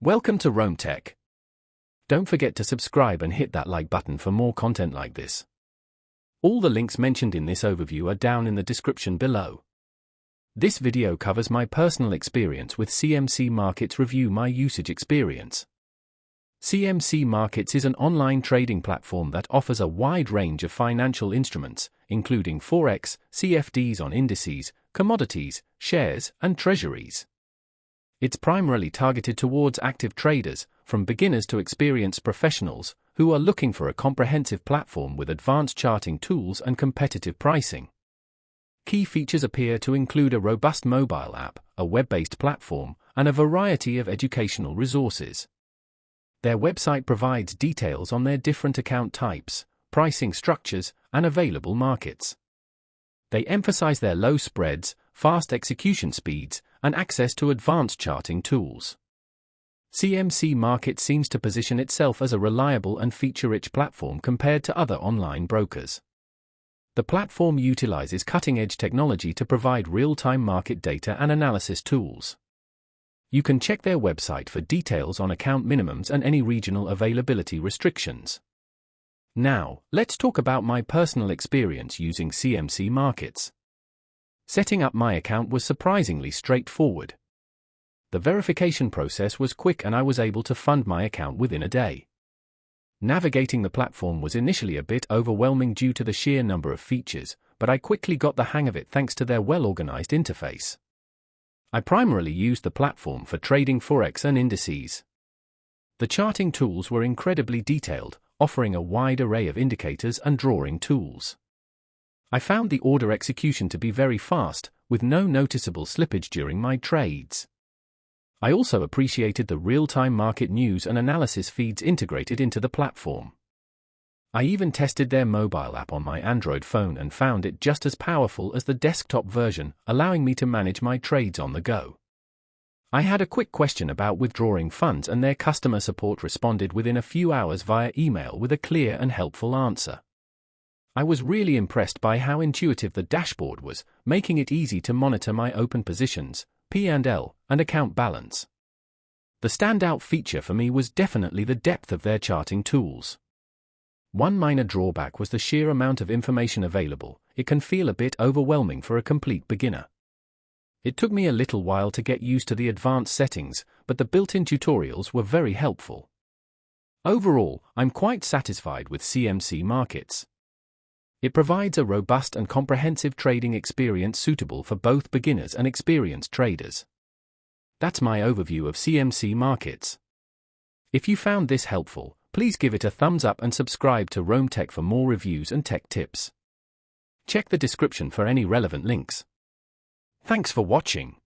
Welcome to Rome Tech. Don't forget to subscribe and hit that like button for more content like this. All the links mentioned in this overview are down in the description below. This video covers my personal experience with CMC Markets. Review my usage experience. CMC Markets is an online trading platform that offers a wide range of financial instruments, including Forex, CFDs on indices, commodities, shares, and treasuries. It's primarily targeted towards active traders, from beginners to experienced professionals, who are looking for a comprehensive platform with advanced charting tools and competitive pricing. Key features appear to include a robust mobile app, a web-based platform, and a variety of educational resources. Their website provides details on their different account types, pricing structures, and available markets. They emphasize their low spreads, fast execution speeds, and access to advanced charting tools. CMC Markets seems to position itself as a reliable and feature-rich platform compared to other online brokers. The platform utilizes cutting-edge technology to provide real-time market data and analysis tools. You can check their website for details on account minimums and any regional availability restrictions. Now, let's talk about my personal experience using CMC Markets. Setting up my account was surprisingly straightforward. The verification process was quick and I was able to fund my account within a day. Navigating the platform was initially a bit overwhelming due to the sheer number of features, but I quickly got the hang of it thanks to their well-organized interface. I primarily used the platform for trading Forex and indices. The charting tools were incredibly detailed, offering a wide array of indicators and drawing tools. I found the order execution to be very fast, with no noticeable slippage during my trades. I also appreciated the real-time market news and analysis feeds integrated into the platform. I even tested their mobile app on my Android phone and found it just as powerful as the desktop version, allowing me to manage my trades on the go. I had a quick question about withdrawing funds and their customer support responded within a few hours via email with a clear and helpful answer. I was really impressed by how intuitive the dashboard was, making it easy to monitor my open positions, P&L, and account balance. The standout feature for me was definitely the depth of their charting tools. One minor drawback was the sheer amount of information available. It can feel a bit overwhelming for a complete beginner. It took me a little while to get used to the advanced settings, but the built-in tutorials were very helpful. Overall, I'm quite satisfied with CMC Markets. It provides a robust and comprehensive trading experience suitable for both beginners and experienced traders. That's my overview of CMC Markets. If you found this helpful, please give it a thumbs up and subscribe to Rome Tech for more reviews and tech tips. Check the description for any relevant links. Thanks for watching.